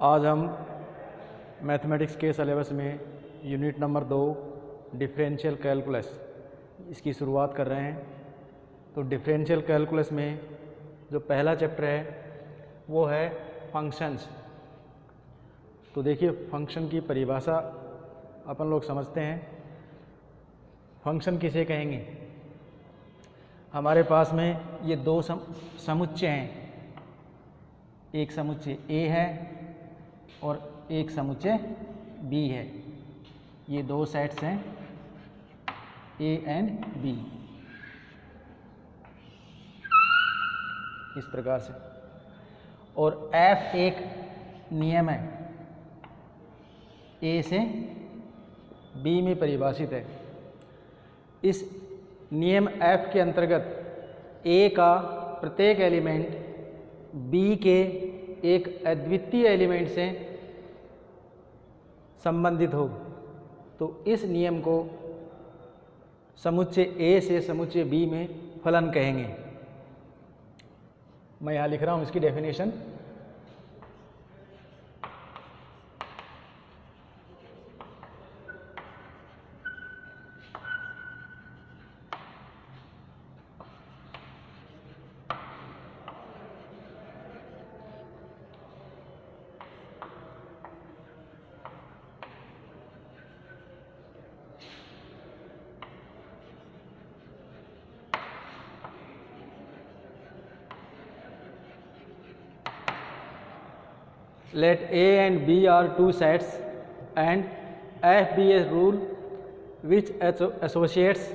आज हम मैथमेटिक्स के सिलेबस में यूनिट नंबर 2 डिफरेंशियल कैलकुलस इसकी शुरुआत कर रहे हैं। तो डिफरेंशियल कैलकुलस में जो पहला चैप्टर है वो है फंक्शंस। तो देखिए, फंक्शन की परिभाषा अपन लोग समझते हैं। फंक्शन किसे कहेंगे? हमारे पास में ये दो समुच्चय हैं, एक समुच्चय ए है और एक समुच्चय बी है। ये दो सेट्स हैं ए एंड बी, इस प्रकार से। और एफ एक नियम है, ए से बी में परिभाषित है। इस नियम एफ के अंतर्गत ए का प्रत्येक एलिमेंट बी के एक अद्वितीय एलिमेंट से संबंधित हो। तो इस नियम को समुच्चय ए से समुच्चय बी में फलन कहेंगे। मैं यहाँ लिख रहा हूँ इसकी definition. Let A and B are two sets and F be a rule which associates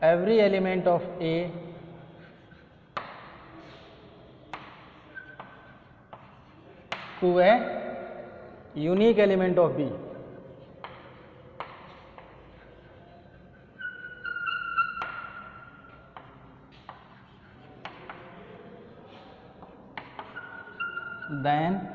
every element of A to a unique element of B. Then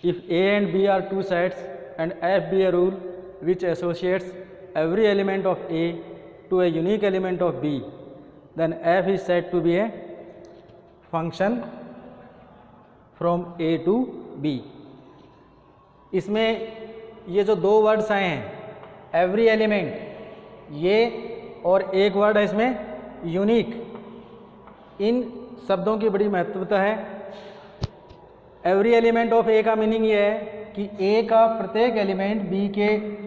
if A and B are two sets and F be a rule which associates every element of A to a unique element of B, then F is said to be a function from A to B. इसमें ये जो दो words आए हैं, every element, ये और एक word है इसमें यूनिक, इन शब्दों की बड़ी महत्वता है। एवरी एलिमेंट ऑफ ए का मीनिंग ये है कि ए का प्रत्येक एलिमेंट बी के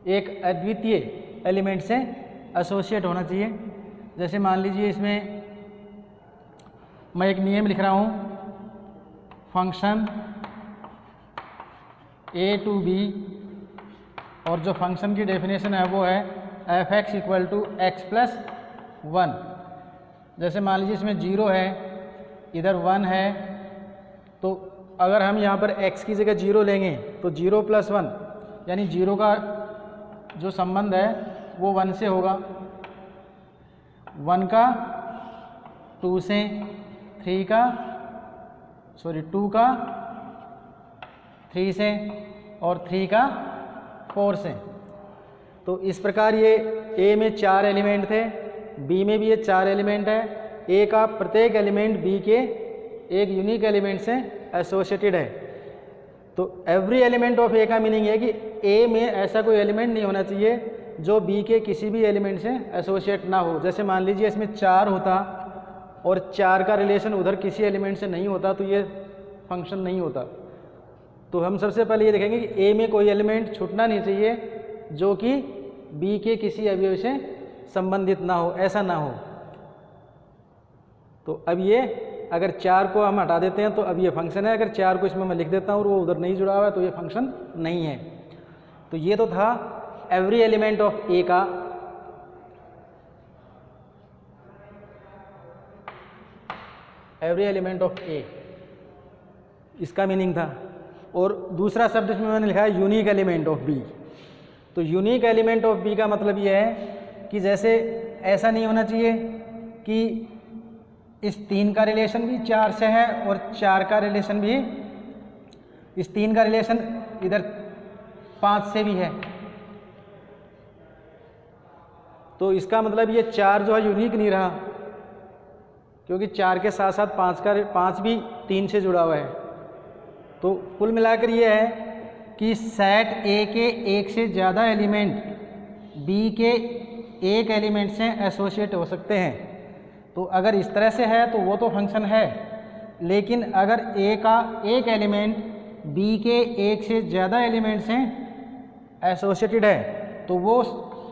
एक अद्वितीय एलिमेंट से एसोसिएट होना चाहिए। जैसे मान लीजिए, इसमें मैं एक नियम लिख रहा हूँ, फंक्शन ए टू बी, और जो फंक्शन की डेफिनेशन है वो है F X equal to X plus 1। जैसे मान लीजिए इसमें 0 है, इधर 1 है, तो अगर हम यहाँ पर x की जगह 0 लेंगे तो 0 प्लस 1, यानी 0 का जो संबंध है वो 1 से होगा, 1 का 2 से, 2 का 3 से और 3 का 4 से। तो इस प्रकार ये A में 4 एलिमेंट थे, B में भी ये 4 एलिमेंट है। A का प्रत्येक एलिमेंट B के एक यूनिक एलिमेंट से एसोसिएटेड है। तो एवरी एलिमेंट ऑफ ए का मीनिंग है कि ए में ऐसा कोई एलिमेंट नहीं होना चाहिए जो बी के किसी भी एलिमेंट से एसोसिएट ना हो। जैसे मान लीजिए इसमें 4 होता और 4 का रिलेशन उधर किसी एलिमेंट से नहीं होता तो ये फंक्शन नहीं होता। तो हम सबसे पहले ये देखेंगे कि ए में कोई एलिमेंट छूटना नहीं चाहिए जो कि बी के किसी अवयव से संबंधित ना हो, ऐसा ना हो। तो अब ये अगर 4 को हम हटा देते हैं तो अब ये फंक्शन है, अगर 4 को इसमें मैं लिख देता हूँ और वो उधर नहीं जुड़ा हुआ है तो ये फंक्शन नहीं है। तो ये तो था एवरी एलिमेंट ऑफ ए का। एवरी एलिमेंट ऑफ ए, इसका मीनिंग था। और दूसरा शब्द इसमें मैंने लिखा है यूनिक एलिमेंट ऑफ बी। तो यूनिक एलिमेंट ऑफ बी का मतलब ये है कि जैसे ऐसा नहीं होना चाहिए कि इस 3 का रिलेशन भी 4 से है और 4 का रिलेशन भी, इस 3 का रिलेशन इधर 5 से भी है। तो इसका मतलब ये 4 जो है यूनिक नहीं रहा, क्योंकि 4 के साथ साथ 5 भी 3 से जुड़ा हुआ है। तो कुल मिलाकर ये है कि सेट ए के एक से ज़्यादा एलिमेंट बी के एक एलिमेंट से एसोसिएट हो सकते हैं। तो अगर इस तरह से है तो वो तो फंक्शन है, लेकिन अगर ए का एक एलिमेंट बी के एक से ज़्यादा एलिमेंट से एसोसिएटेड है तो वो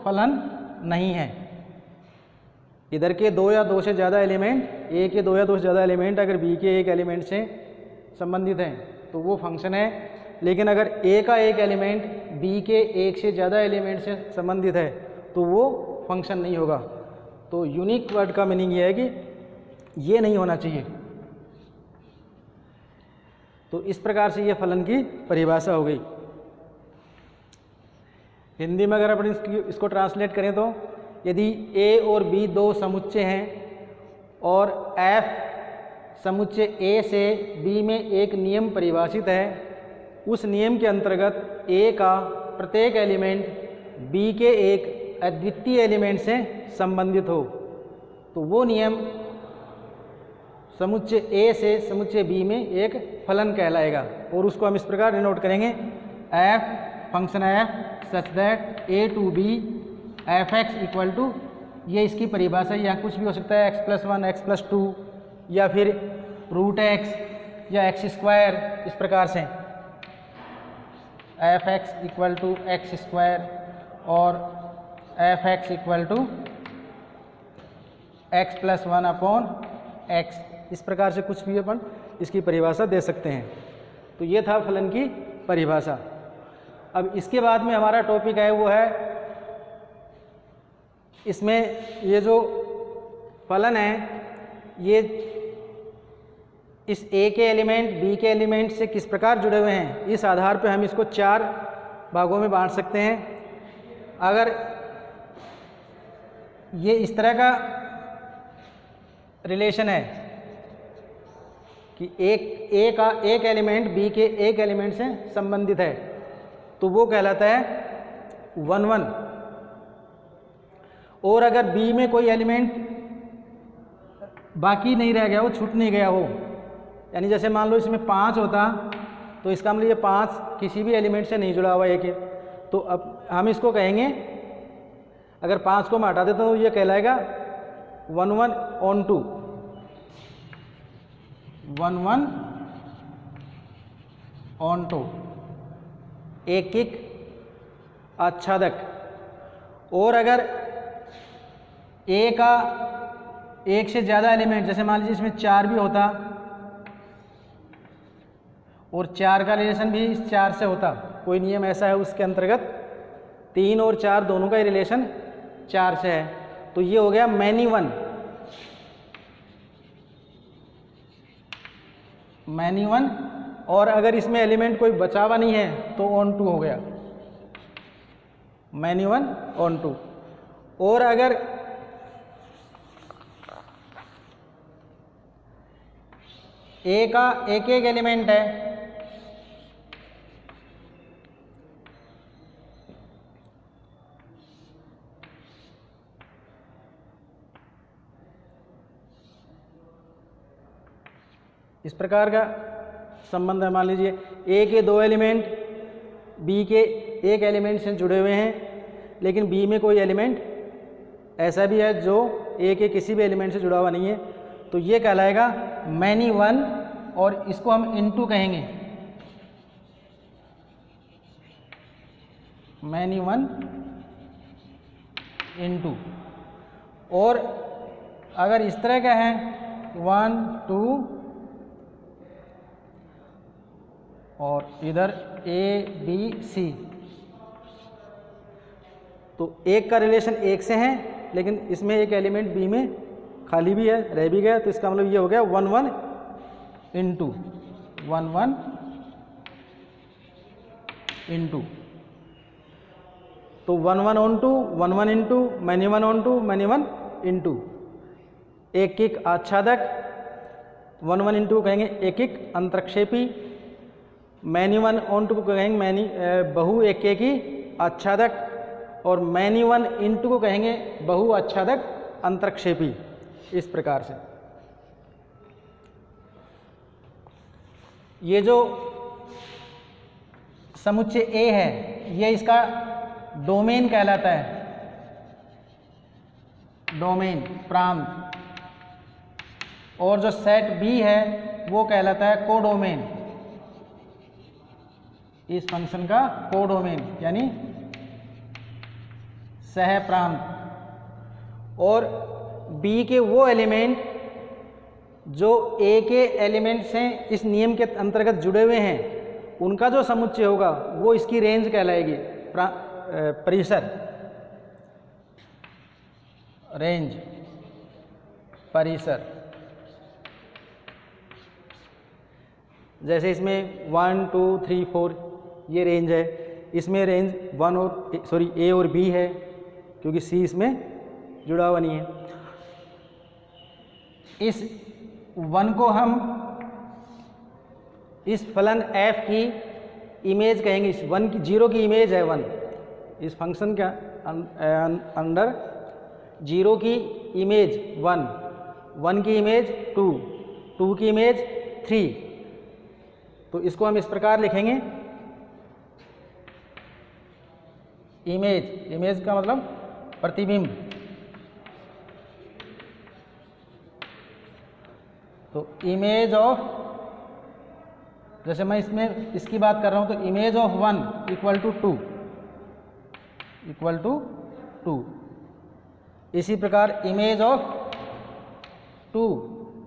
फलन नहीं है। इधर के 2 या 2 से ज़्यादा एलिमेंट, ए के 2 या 2 से ज़्यादा एलिमेंट अगर बी के एक एलिमेंट से संबंधित हैं तो वो फंक्शन है, लेकिन अगर ए का एक एलिमेंट बी के एक से ज़्यादा एलिमेंट से संबंधित है तो वो फंक्शन नहीं होगा। तो यूनिक वर्ड का मीनिंग ये है कि ये नहीं होना चाहिए। तो इस प्रकार से ये फलन की परिभाषा हो गई। हिंदी में अगर अपन इसको ट्रांसलेट करें तो यदि ए और बी 2 समुच्चय हैं और एफ समुच्चय ए से बी में एक नियम परिभाषित है, उस नियम के अंतर्गत ए का प्रत्येक एलिमेंट बी के एक अद्वितीय एलिमेंट से संबंधित हो, तो वो नियम समुच्चय ए से समुच्चय बी में एक फलन कहलाएगा। और उसको हम इस प्रकार डिनोट करेंगे, F function F such that A to B F X equal to, ये इसकी परिभाषा या कुछ भी हो सकता है, x+1 x+2 या फिर √x या x², इस प्रकार से F X equal to x² और F X equal to x+1/x, इस प्रकार से कुछ भी अपन इसकी परिभाषा दे सकते हैं। तो ये था फलन की परिभाषा। अब इसके बाद में हमारा टॉपिक है वो है, इसमें ये जो फलन है ये इस ए के एलिमेंट बी के एलिमेंट से किस प्रकार जुड़े हुए हैं, इस आधार पर हम इसको 4 भागों में बांट सकते हैं। अगर ये इस तरह का रिलेशन है कि ए का एक एलिमेंट बी के एक एलिमेंट से संबंधित है तो वो कहलाता है 1-1। और अगर बी में कोई एलिमेंट बाकी नहीं रह गया हो, छूट नहीं गया हो, यानी जैसे मान लो इसमें 5 होता तो इसका मतलब ये 5 किसी भी एलिमेंट से नहीं जुड़ा हुआ है, तो अब हम इसको कहेंगे, अगर 5 को मैं हटा देता हूँ तो ये कहलाएगा 1-1 on 2, 1-1 on 2, एक आच्छादक। और अगर ए का एक से ज़्यादा एलिमेंट, जैसे मान लीजिए इसमें 4 भी होता और 4 का रिलेशन भी इस 4 से होता, कोई नियम ऐसा है उसके अंतर्गत 3 और 4 दोनों का ही रिलेशन 4 से है, तो ये हो गया मैनी वन। और अगर इसमें एलिमेंट कोई बचा हुआ नहीं है तो on 2 हो गया, मैनी वन on 2। और अगर ए का एक एलिमेंट है इस प्रकार का संबंध है, मान लीजिए ए के 2 एलिमेंट बी के एक एलिमेंट से जुड़े हुए हैं, लेकिन बी में कोई एलिमेंट ऐसा भी है जो ए के किसी भी एलिमेंट से जुड़ा हुआ नहीं है, तो ये कहलाएगा मैनी वन, और इसको हम इनटू कहेंगे, मैनी वन इनटू। और अगर इस तरह का है 1 2 और इधर ए बी सी, तो एक का रिलेशन एक से है लेकिन इसमें एक एलिमेंट बी में खाली भी है, रह भी गया, तो इसका मतलब ये हो गया 1-1 इनटू 1-1 इनटू। तो 1 1 onto 1 1 into many 1 onto many 1 into एक एक आच्छादक, 1 1 इंटू कहेंगे एक एक अंतरक्षेपी, मैनी 1 ऑन टू को कहेंगे मैनी बहु एक एक ही आच्छादक, और मैनी 1 इंटू को कहेंगे बहु आच्छादक अंतरक्षेपी। इस प्रकार से ये जो समुच्चय ए है ये इसका डोमेन कहलाता है, डोमेन प्रांत, और जो सेट बी है वो कहलाता है कोडोमेन, इस फंक्शन का कोडोमेन यानी सह प्रांत। और बी के वो एलिमेंट जो ए के एलिमेंट से इस नियम के अंतर्गत जुड़े हुए हैं उनका जो समुच्चय होगा वो इसकी रेंज कहलाएगी, परिसर, रेंज, परिसर। जैसे इसमें 1 2 3 4 ये रेंज है, इसमें रेंज 1 और सॉरी ए और बी है क्योंकि सी इसमें जुड़ा हुआ नहीं है। इस 1 को हम इस फलन f की इमेज कहेंगे, इस 1 की 0 की इमेज है 1, इस फंक्शन के अंदर 0 की इमेज 1, 1 की इमेज 2, 2 की इमेज 3। तो इसको हम इस प्रकार लिखेंगे, इमेज, इमेज का मतलब प्रतिबिंब। तो इमेज ऑफ, जैसे मैं इसमें इसकी बात कर रहा हूं तो image of 1 equal to 2, equal to 2। इसी प्रकार इमेज ऑफ 2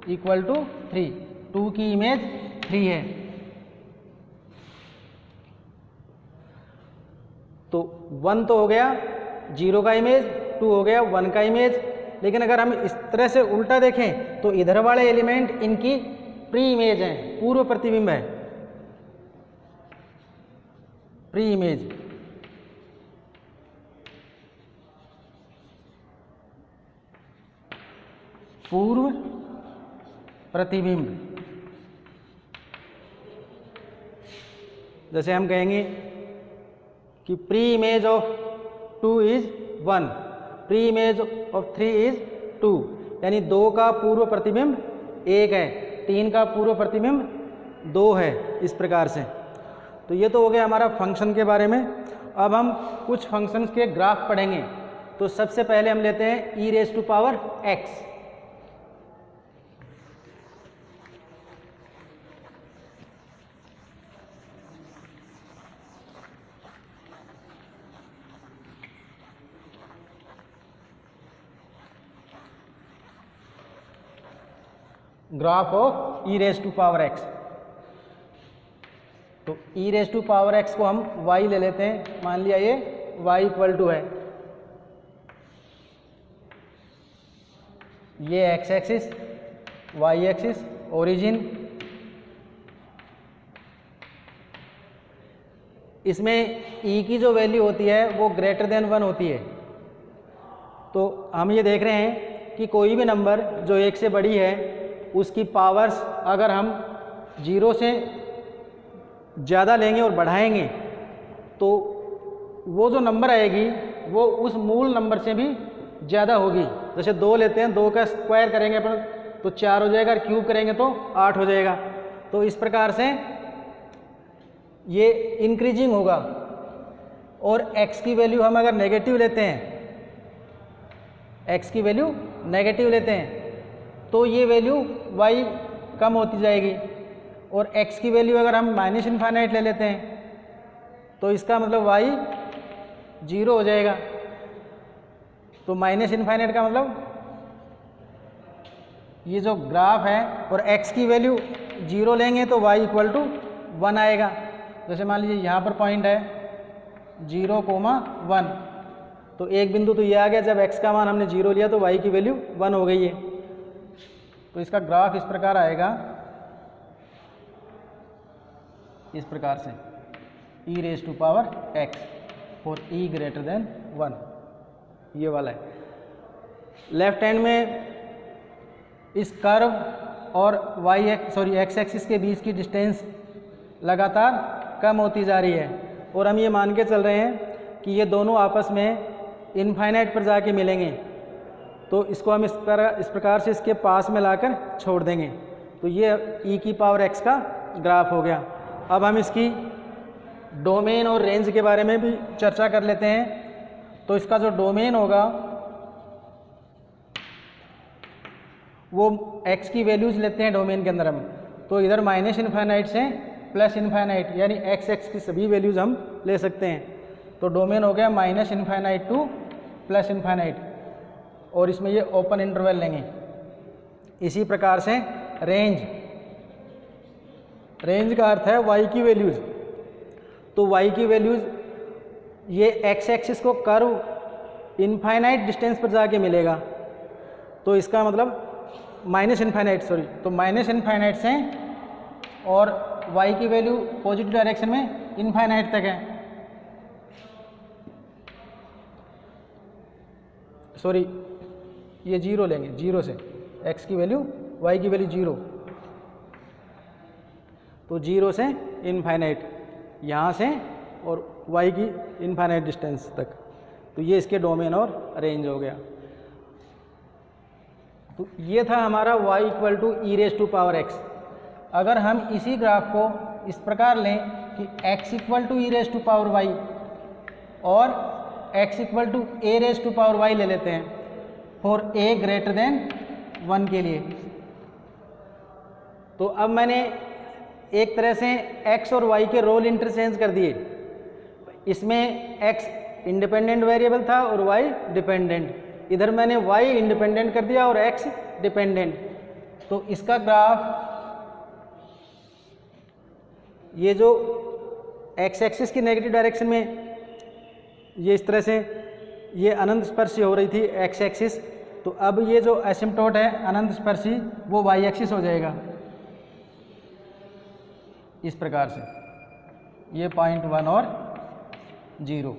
इक्वल टू 3, 2 की इमेज 3 है। तो 1 तो हो गया 0 का इमेज, 2 हो गया 1 का इमेज। लेकिन अगर हम इस तरह से उल्टा देखें तो इधर वाले एलिमेंट इनकी प्री इमेज है, पूर्व प्रतिबिंब है, प्री इमेज। पूर्व प्रतिबिंब, जैसे हम कहेंगे कि pre image of 2 is 1, pre image of 3 is 2, यानी 2 का पूर्व प्रतिबिंब 1 है, 3 का पूर्व प्रतिबिंब 2 है, इस प्रकार से। तो ये तो हो गया हमारा फंक्शन के बारे में। अब हम कुछ फंक्शंस के ग्राफ पढ़ेंगे। तो सबसे पहले हम लेते हैं e⁻x। Graph of e⁻x। तो e⁻x को हम y ले लेते हैं, मान लिया ये y इक्वल टू है, ये x axis, y axis, origin. इसमें e की जो वैल्यू होती है वो ग्रेटर देन 1 होती है। तो हम ये देख रहे हैं कि कोई भी नंबर जो 1 से बड़ी है उसकी पावर्स अगर हम 0 से ज़्यादा लेंगे और बढ़ाएंगे तो वो जो नंबर आएगी वो उस मूल नंबर से भी ज़्यादा होगी। जैसे 2 लेते हैं, 2 का स्क्वायर करेंगे अपन तो 4 हो जाएगा, और क्यूब करेंगे तो 8 हो जाएगा। तो इस प्रकार से ये इंक्रीजिंग होगा। और x की वैल्यू हम अगर नेगेटिव लेते हैं, x की वैल्यू नेगेटिव लेते हैं तो ये वैल्यू y कम होती जाएगी। और x की वैल्यू अगर हम -∞ ले लेते हैं तो इसका मतलब y 0 हो जाएगा। तो -∞ का मतलब ये जो ग्राफ है, और x की वैल्यू 0 लेंगे तो y इक्वल टू 1 आएगा। जैसे मान लीजिए यहाँ पर पॉइंट है 0,1, तो एक बिंदु तो ये आ गया, जब x का मान हमने 0 लिया तो y की वैल्यू 1 हो गई है। तो इसका ग्राफ इस प्रकार आएगा, इस प्रकार से e⁻x। For E greater than 1, ये वाला है। लेफ्ट हैंड में इस कर्व और एक्स एक्सिस के बीच की डिस्टेंस लगातार कम होती जा रही है, और हम ये मान के चल रहे हैं कि ये दोनों आपस में इनफाइनाइट पर जाके मिलेंगे। तो इसको हम इस प्रकार से इसके पास में लाकर छोड़ देंगे। तो ये e की पावर x का ग्राफ हो गया। अब हम इसकी डोमेन और रेंज के बारे में भी चर्चा कर लेते हैं। तो इसका जो डोमेन होगा वो x की वैल्यूज लेते हैं डोमेन के अंदर हम। तो इधर माइनस इनफाइनाइट से प्लस इनफाइनाइट, यानी x की सभी वैल्यूज हम ले सकते हैं। तो डोमेन हो गया minus infinite two plus infinite, और इसमें ये ओपन इंटरवल लेंगे। इसी प्रकार से रेंज का अर्थ है y की वैल्यूज। तो y की वैल्यूज ये x एक्सिस को कर्व इनफाइनाइट डिस्टेंस पर जाके मिलेगा। तो इसका मतलब माइनस इनफाइनाइट से, और y की वैल्यू पॉजिटिव डायरेक्शन में इनफाइनाइट तक है। ये 0 लेंगे, 0 से x की वैल्यू y की वैल्यू 0, तो 0 से इनफाइनाइट यहाँ से, और y की इनफाइनाइट डिस्टेंस तक। तो ये इसके डोमेन और रेंज हो गया। तो ये था हमारा y equal to e raise to power x। अगर हम इसी ग्राफ को इस प्रकार लें कि x equal to e raise to power y और x equal to a raise to power y ले लेते हैं फॉर a ग्रेटर देन 1 के लिए। तो अब मैंने एक तरह से x और y के रोल इंटरचेंज कर दिए। इसमें x इंडिपेंडेंट वेरिएबल था और y डिपेंडेंट, इधर मैंने y इंडिपेंडेंट कर दिया और x डिपेंडेंट। तो इसका ग्राफ ये जो x एक्सिस की नेगेटिव डायरेक्शन में ये इस तरह से ये अनंत स्पर्शी हो रही थी x एक्सिस, तो अब ये जो एसिम्पटोट है अनंत स्पर्शी वो y एक्सिस हो जाएगा इस प्रकार से, ये 0.1 और 0।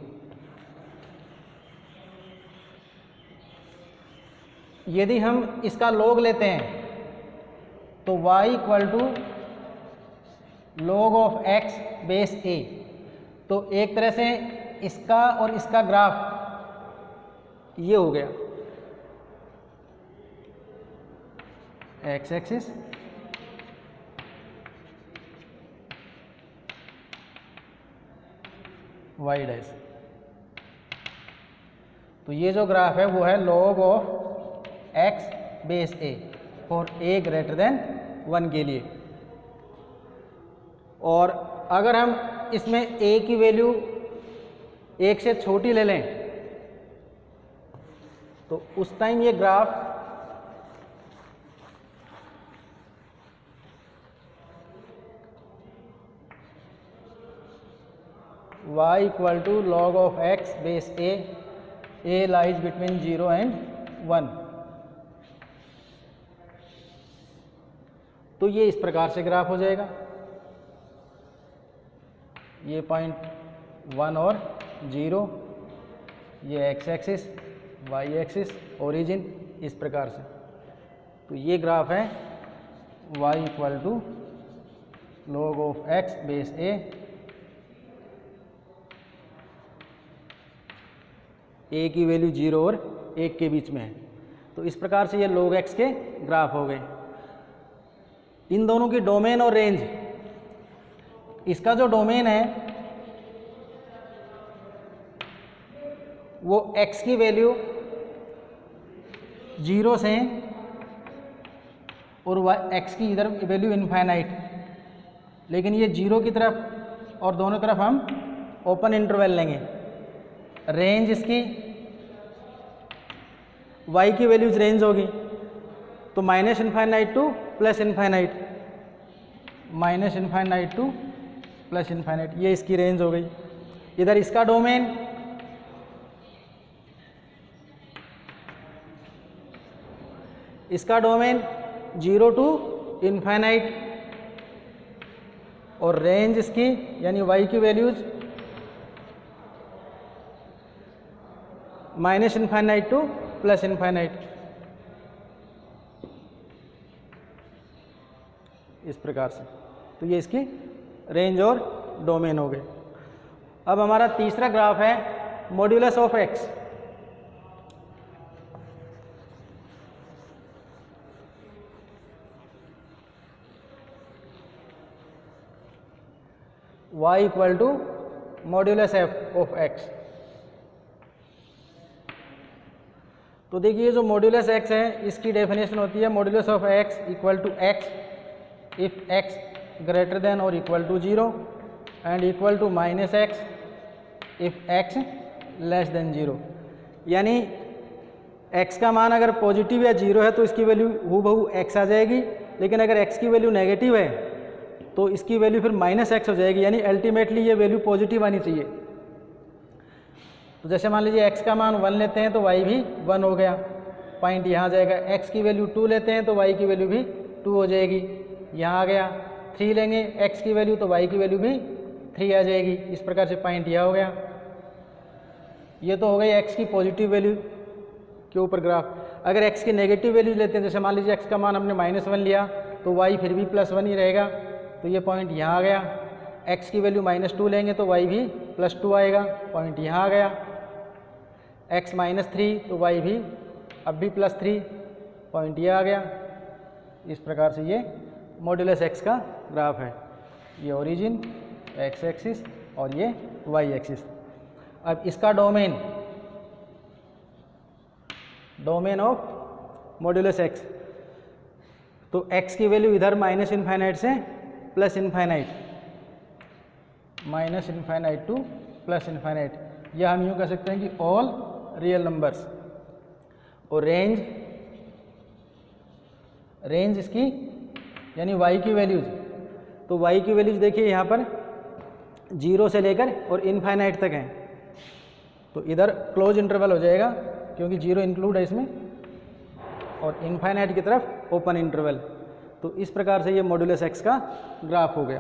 यदि हम इसका लॉग लेते हैं तो y equal to log of x base a। तो एक तरह से इसका और इसका ग्राफ ये हो गया, x एक्सिस y डैश। तो ये जो ग्राफ है वो है log of x base a for a greater than 1 के लिए। और अगर हम इसमें a की वैल्यू 1 से छोटी ले लें तो उस टाइम ये graph y equal to log of x base a lies between 0 and 1। तो ये इस प्रकार से ग्राफ हो जाएगा, ये 0.1 और 0, ये x axis, y axis, origin, इस प्रकार से। तो ये ग्राफ है y equal to log of x base a की वैल्यू 0 और 1 के बीच में है। तो इस प्रकार से ये log x के ग्राफ हो गए। इन दोनों की डोमेन और रेंज, इसका जो डोमेन है वो x की वैल्यू 0 से और x की इधर वैल्यू इनफाइनाइट, लेकिन ये 0 की तरफ और दोनों तरफ हम ओपन इंटरवल लेंगे। रेंज इसकी y की वैल्यूज रेंज होगी, तो minus infinite two plus infinite, minus infinite two plus infinite, ये इसकी रेंज हो गई। इधर इसका डोमेन इसका डोमेन 0 टू इनफाइनाइट, और रेंज इसकी यानी y की values minus infinite two plus infinite, इस प्रकार से। तो ये इसकी रेंज और डोमेन हो गए। अब हमारा तीसरा ग्राफ है modulus of X. y equal to modulus F of X. तो देखिए जो मॉड्यूलस एक्स है इसकी डेफिनेशन होती है modulus of X equal to X if X greater than और equal to 0 and equal to minus X if X less than 0। यानी x का मान अगर पॉजिटिव या 0 है तो इसकी वैल्यू हूबहू x आ जाएगी, लेकिन अगर x की वैल्यू नेगेटिव है तो इसकी वैल्यू फिर माइनस एक्स हो जाएगी, यानी अल्टीमेटली ये वैल्यू पॉजिटिव आनी चाहिए। तो जैसे मान लीजिए x का मान 1 लेते हैं तो y भी 1 हो गया, पॉइंट यहाँ जाएगा। x की वैल्यू 2 लेते हैं तो y की वैल्यू भी 2 हो जाएगी, यहाँ आ गया। 3 लेंगे x की वैल्यू तो y की वैल्यू भी 3 आ जाएगी, इस प्रकार से पॉइंट यहाँ हो गया। ये तो हो गई x की पॉजिटिव वैल्यू के ऊपर ग्राफ। अगर x की नेगेटिव वैल्यू लेते हैं, जैसे मान लीजिए x का मान हमने -1 लिया तो y फिर भी +1 ही रहेगा, तो ये पॉइंट यहाँ आ गया। x की वैल्यू -2 लेंगे तो y भी +2 आएगा, पॉइंट यहाँ आ गया। x -3 तो y भी अब भी +3, पॉइंट ये आ गया। इस प्रकार से ये मॉड्यूलस x का ग्राफ है। ये ओरिजिन x एक्सिस और ये y एक्सिस। अब इसका डोमेन ऑफ मॉड्यूलस x, तो x की वैल्यू इधर माइनस इनफाइनाइट से plus infinite, minus infinite two plus infinite, या हम यूँ कह सकते हैं कि ऑल रियल नंबर्स। और रेंज इसकी यानी y की वैल्यूज, तो y की वैल्यूज देखिए यहाँ पर 0 से लेकर और इनफाइनाइट तक हैं, तो इधर क्लोज इंटरवल हो जाएगा क्योंकि 0 इंक्लूड है इसमें, और इनफाइनाइट की तरफ ओपन इंटरवल। तो इस प्रकार से ये मॉड्यूलस x का ग्राफ हो गया।